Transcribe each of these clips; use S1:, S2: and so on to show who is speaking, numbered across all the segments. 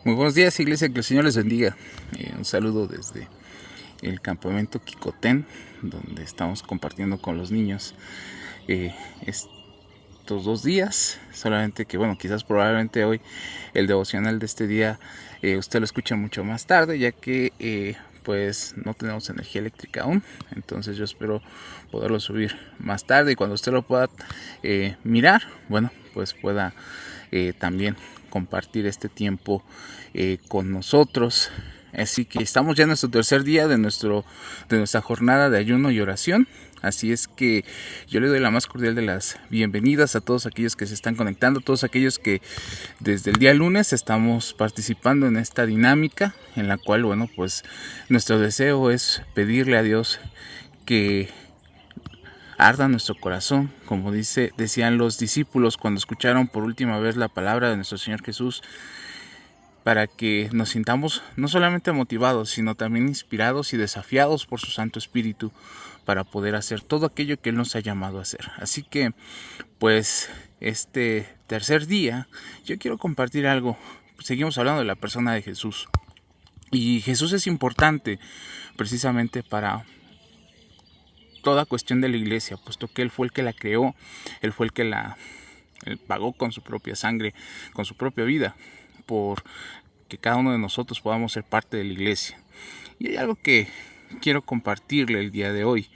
S1: Muy buenos días, iglesia, que el Señor les bendiga. Un saludo desde el campamento Kikotén, donde estamos compartiendo con los niños estos 2 días. Solamente que, quizás probablemente hoy el devocional de este día usted lo escucha mucho más tarde, ya que pues no tenemos energía eléctrica aún. Entonces yo espero poderlo subir más tarde, y cuando usted lo pueda mirar, pues pueda también compartir este tiempo con nosotros. Así que estamos ya en nuestro tercer día de nuestra jornada de ayuno y oración. Así es que yo le doy la más cordial de las bienvenidas a todos aquellos que se están conectando, todos aquellos que desde el día lunes estamos participando en esta dinámica, en la cual, pues nuestro deseo es pedirle a Dios que arda nuestro corazón, como decían los discípulos cuando escucharon por última vez la palabra de nuestro Señor Jesús, para que nos sintamos no solamente motivados, sino también inspirados y desafiados por su Santo Espíritu para poder hacer todo aquello que Él nos ha llamado a hacer. Así que, pues, este tercer día, yo quiero compartir algo. Seguimos hablando de la persona de Jesús. Y Jesús es importante precisamente para toda cuestión de la iglesia, puesto que Él fue el que la creó, Él fue el que Él pagó con su propia sangre, con su propia vida, por que cada uno de nosotros podamos ser parte de la iglesia. Y hay algo que quiero compartirle el día de hoy,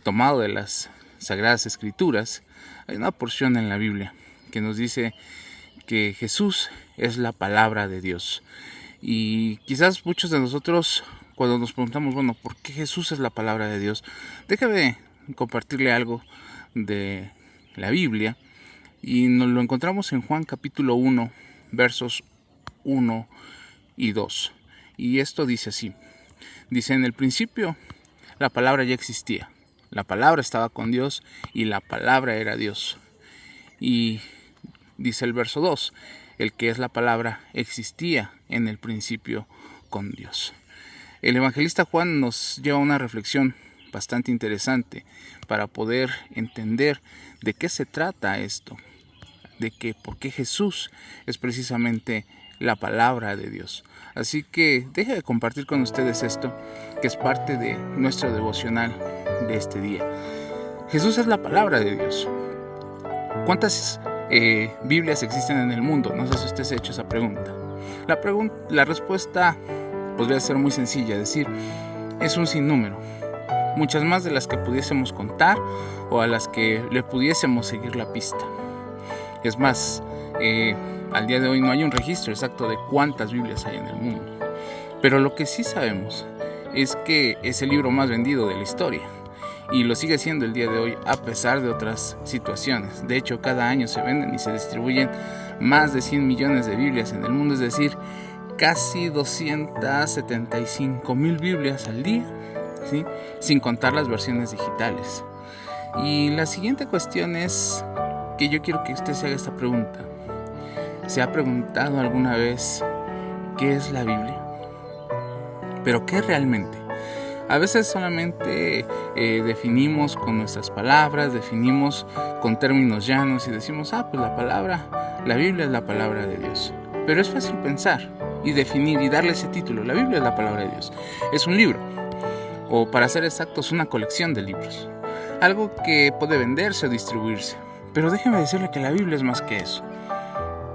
S1: tomado de las Sagradas Escrituras. Hay una porción en la Biblia que nos dice que Jesús es la palabra de Dios. Y quizás muchos de nosotros, cuando nos preguntamos, ¿por qué Jesús es la palabra de Dios? Déjame compartirle algo de la Biblia. Y nos lo encontramos en Juan capítulo 1, versos 1 y 2. Y esto dice así. Dice: en el principio la palabra ya existía. La palabra estaba con Dios y la palabra era Dios. Y dice el verso 2. El que es la palabra existía en el principio con Dios. El evangelista Juan nos lleva a una reflexión bastante interesante para poder entender de qué se trata esto. De que por qué Jesús es precisamente la palabra de Dios. Así que deje de compartir con ustedes esto, que es parte de nuestro devocional de este día. Jesús es la palabra de Dios. ¿Cuántas Biblias existen en el mundo? No sé si usted se ha hecho esa pregunta. La respuesta podría ser muy sencilla, decir, es un sinnúmero. Muchas más de las que pudiésemos contar o a las que le pudiésemos seguir la pista. Es más, al día de hoy no hay un registro exacto de cuántas Biblias hay en el mundo. Pero lo que sí sabemos es que es el libro más vendido de la historia. Y lo sigue siendo el día de hoy a pesar de otras situaciones. De hecho, cada año se venden y se distribuyen más de 100 millones de Biblias en el mundo. Es decir, casi 275,000 Biblias al día, ¿sí? Sin contar las versiones digitales. Y la siguiente cuestión es que yo quiero que usted se haga esta pregunta. ¿Se ha preguntado alguna vez qué es la Biblia? ¿Pero qué realmente? A veces solamente definimos con nuestras palabras, definimos con términos llanos y decimos, pues la Biblia es la palabra de Dios. Pero es fácil pensar y definir y darle ese título. La Biblia es la palabra de Dios. Es un libro, o para ser exactos, una colección de libros. Algo que puede venderse o distribuirse. Pero déjeme decirle que la Biblia es más que eso.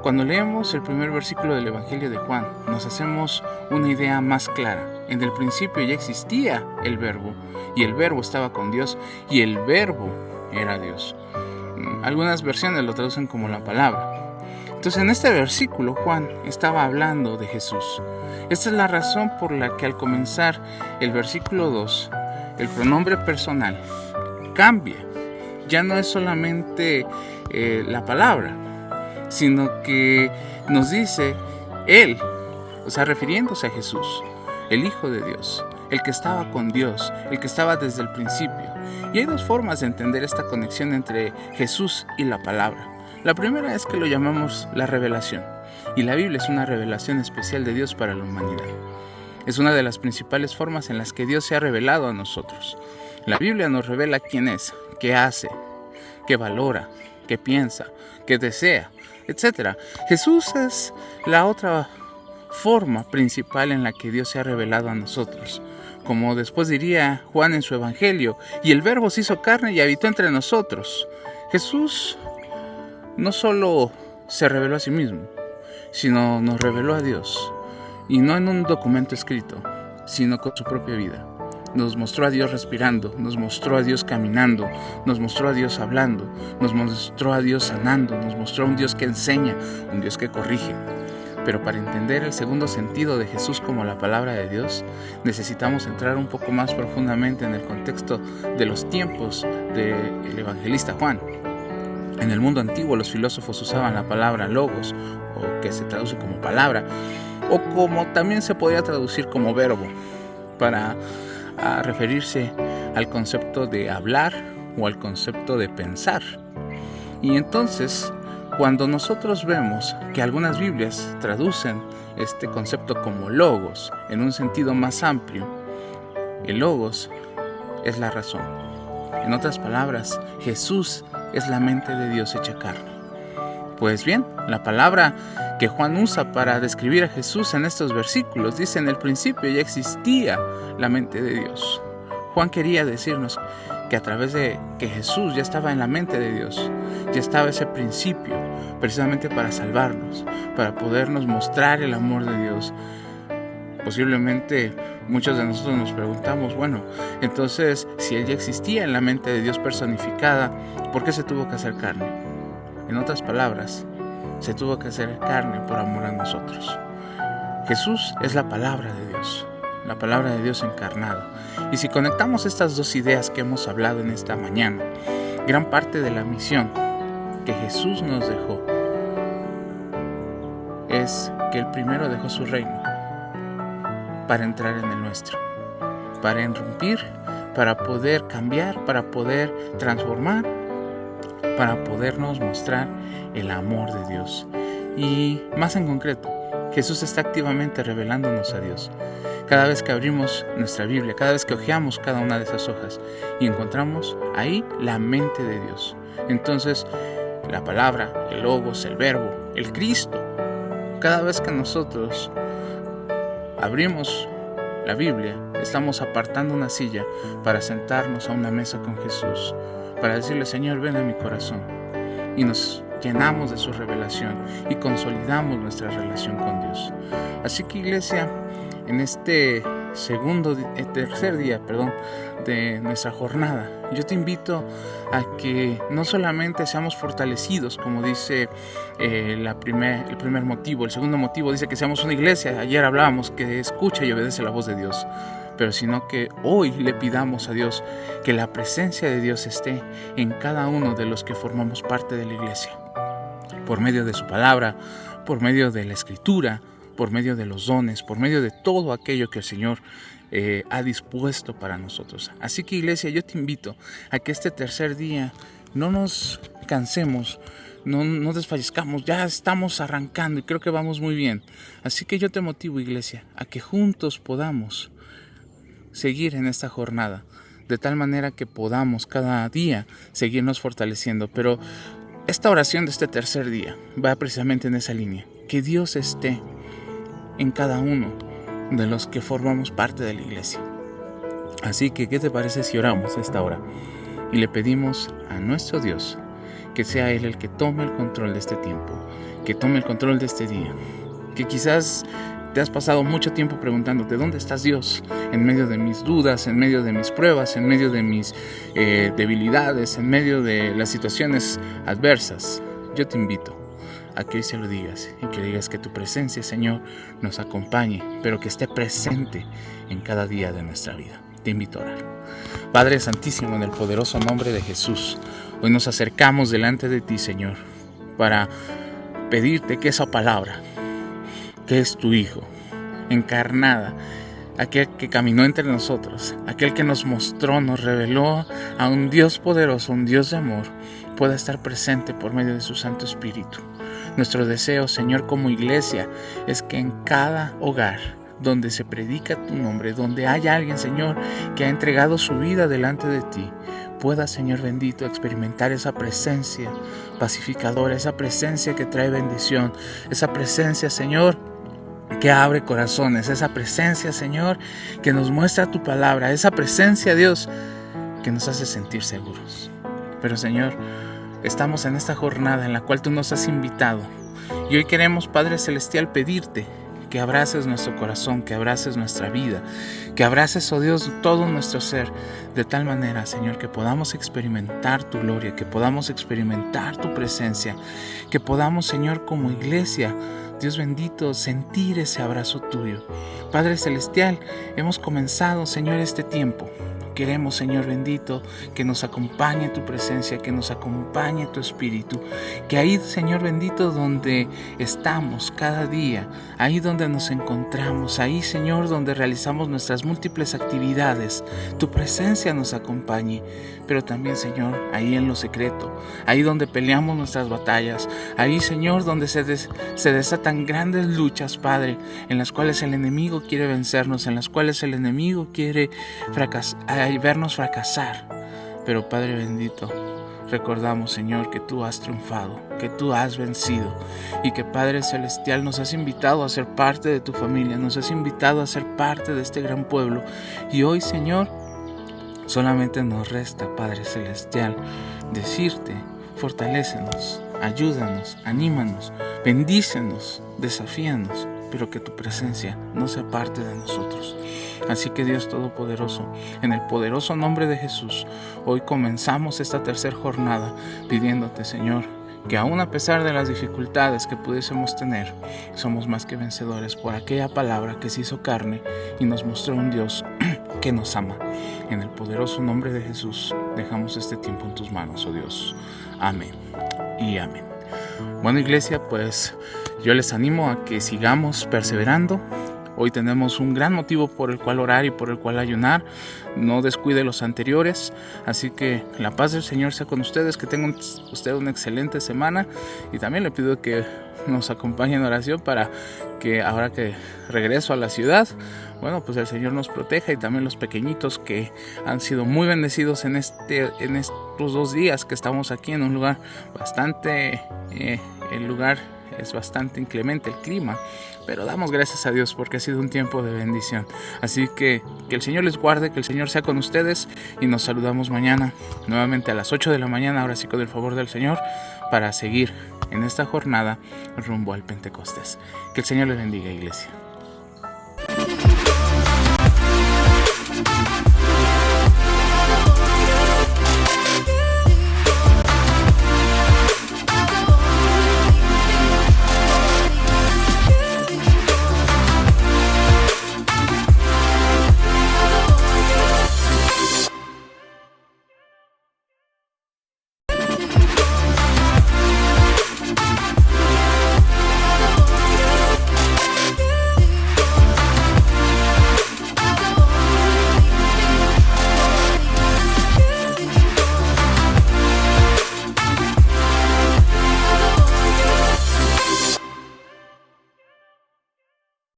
S1: Cuando leemos el primer versículo del Evangelio de Juan, nos hacemos una idea más clara. En el principio ya existía el Verbo, y el Verbo estaba con Dios, y el Verbo era Dios. Algunas versiones lo traducen como la palabra. Entonces, en este versículo, Juan estaba hablando de Jesús. Esta es la razón por la que al comenzar el versículo 2, el pronombre personal cambia. Ya no es solamente la palabra, sino que nos dice Él, refiriéndose a Jesús, el Hijo de Dios, el que estaba con Dios, el que estaba desde el principio. Y hay dos formas de entender esta conexión entre Jesús y la palabra. La primera es que lo llamamos la revelación, y la Biblia es una revelación especial de Dios para la humanidad. Es una de las principales formas en las que Dios se ha revelado a nosotros. La Biblia nos revela quién es, qué hace, qué valora, qué piensa, qué desea, etc. Jesús es la otra forma principal en la que Dios se ha revelado a nosotros. Como después diría Juan en su Evangelio, y el Verbo se hizo carne y habitó entre nosotros. Jesús no solo se reveló a sí mismo, sino nos reveló a Dios. Y no en un documento escrito, sino con su propia vida. Nos mostró a Dios respirando, nos mostró a Dios caminando, nos mostró a Dios hablando, nos mostró a Dios sanando, nos mostró a un Dios que enseña, un Dios que corrige. Pero para entender el segundo sentido de Jesús como la palabra de Dios, necesitamos entrar un poco más profundamente en el contexto de los tiempos del evangelista Juan. En el mundo antiguo los filósofos usaban la palabra logos, o que se traduce como palabra, o como también se podría traducir como verbo, para referirse al concepto de hablar o al concepto de pensar. Y entonces, cuando nosotros vemos que algunas Biblias traducen este concepto como logos en un sentido más amplio, el logos es la razón. En otras palabras, Jesús es la mente de Dios hecha carne. Pues bien, la palabra que Juan usa para describir a Jesús en estos versículos dice: en el principio ya existía la mente de Dios. Juan quería decirnos que a través de que Jesús ya estaba en la mente de Dios, ya estaba ese principio, precisamente para salvarnos, para podernos mostrar el amor de Dios. Posiblemente muchos de nosotros nos preguntamos, bueno, entonces si Él ya existía en la mente de Dios personificada, ¿por qué se tuvo que hacer carne? En otras palabras, se tuvo que hacer carne por amor a nosotros. Jesús es la palabra de Dios, la palabra de Dios encarnada. Y si conectamos estas dos ideas que hemos hablado en esta mañana, gran parte de la misión que Jesús nos dejó es que Él primero dejó su reino para entrar en el nuestro, para irrumpir, para poder cambiar, para poder transformar, para podernos mostrar el amor de Dios. Y más en concreto, Jesús está activamente revelándonos a Dios. Cada vez que abrimos nuestra Biblia, cada vez que hojeamos cada una de esas hojas y encontramos ahí la mente de Dios. Entonces, la palabra, el logos, el verbo, el Cristo, cada vez que nosotros abrimos la Biblia, estamos apartando una silla para sentarnos a una mesa con Jesús, para decirle: Señor, ven a mi corazón. Y nos llenamos de su revelación y consolidamos nuestra relación con Dios. Así que, iglesia, en este tercer día de nuestra jornada, yo te invito a que no solamente seamos fortalecidos, como dice el primer motivo. El segundo motivo dice que seamos una iglesia. Ayer hablábamos que escucha y obedece la voz de Dios, pero sino que hoy le pidamos a Dios que la presencia de Dios esté en cada uno de los que formamos parte de la iglesia, por medio de su palabra, por medio de la escritura, por medio de los dones, por medio de todo aquello que el Señor ha dispuesto para nosotros. Así que, iglesia, yo te invito a que este tercer día no nos cansemos, no desfallezcamos. Ya estamos arrancando y creo que vamos muy bien. Así que yo te motivo, iglesia, a que juntos podamos seguir en esta jornada, de tal manera que podamos cada día seguirnos fortaleciendo. Pero esta oración de este tercer día va precisamente en esa línea: que Dios esté en cada uno de los que formamos parte de la iglesia. Así que, ¿qué te parece si oramos a esta hora y le pedimos a nuestro Dios que sea Él el que tome el control de este tiempo, que tome el control de este día? Que quizás te has pasado mucho tiempo preguntándote: ¿dónde estás, Dios? En medio de mis dudas, en medio de mis pruebas, en medio de mis debilidades, en medio de las situaciones adversas. Yo te invito a que hoy se lo digas y que digas que tu presencia, Señor, nos acompañe, pero que esté presente en cada día de nuestra vida. Te invito a orar. Padre Santísimo, en el poderoso nombre de Jesús, hoy nos acercamos delante de ti, Señor, para pedirte que esa palabra, que es tu Hijo, encarnada, aquel que caminó entre nosotros, aquel que nos mostró, nos reveló a un Dios poderoso, un Dios de amor, pueda estar presente por medio de su Santo Espíritu. Nuestro deseo, Señor, como iglesia, es que en cada hogar donde se predica tu nombre, donde haya alguien, Señor, que ha entregado su vida delante de ti, pueda, Señor bendito, experimentar esa presencia pacificadora, esa presencia que trae bendición, esa presencia, Señor, que abre corazones, esa presencia, Señor, que nos muestra tu palabra, esa presencia, Dios, que nos hace sentir seguros. Pero, Señor, estamos en esta jornada en la cual tú nos has invitado y hoy queremos, Padre Celestial, pedirte que abraces nuestro corazón, que abraces nuestra vida, que abraces, oh Dios, todo nuestro ser, de tal manera, Señor, que podamos experimentar tu gloria, que podamos experimentar tu presencia, que podamos, Señor, como iglesia, Dios bendito, sentir ese abrazo tuyo. Padre Celestial, hemos comenzado, Señor, este tiempo. Queremos, Señor bendito, que nos acompañe tu presencia, que nos acompañe tu Espíritu, que ahí, Señor bendito, donde estamos cada día, ahí donde nos encontramos, ahí, Señor, donde realizamos nuestras múltiples actividades, tu presencia nos acompañe. Pero también, Señor, ahí en lo secreto, ahí donde peleamos nuestras batallas, ahí, Señor, donde se desatan grandes luchas, Padre, en las cuales el enemigo quiere vencernos, en las cuales el enemigo quiere vernos fracasar. Pero, Padre bendito, recordamos, Señor, que tú has triunfado, que tú has vencido y que, Padre Celestial, nos has invitado a ser parte de tu familia, nos has invitado a ser parte de este gran pueblo. Y hoy, Señor, solamente nos resta, Padre Celestial, decirte: fortalécenos, ayúdanos, anímanos, bendícenos, desafíanos, pero que tu presencia no sea parte de nosotros. Así que, Dios Todopoderoso, en el poderoso nombre de Jesús, hoy comenzamos esta tercera jornada pidiéndote, Señor, que aún a pesar de las dificultades que pudiésemos tener, somos más que vencedores por aquella palabra que se hizo carne y nos mostró un Dios que nos ama. En el poderoso nombre de Jesús dejamos este tiempo en tus manos, oh Dios. Amén y amén. Bueno, iglesia, pues yo les animo a que sigamos perseverando. Hoy tenemos un gran motivo por el cual orar y por el cual ayunar. No descuide los anteriores. Así que la paz del Señor sea con ustedes. Que tengan usted una excelente semana. Y también le pido que nos acompañe en oración para que ahora que regreso a la ciudad, bueno, pues el Señor nos proteja, y también los pequeñitos que han sido muy bendecidos en estos 2 días que estamos aquí en un lugar bastante, el lugar es bastante inclemente, el clima, pero damos gracias a Dios porque ha sido un tiempo de bendición. Así que el Señor les guarde, que el Señor sea con ustedes, y nos saludamos mañana nuevamente a las 8 de la mañana, ahora sí con el favor del Señor, para seguir en esta jornada rumbo al Pentecostés. Que el Señor les bendiga, iglesia.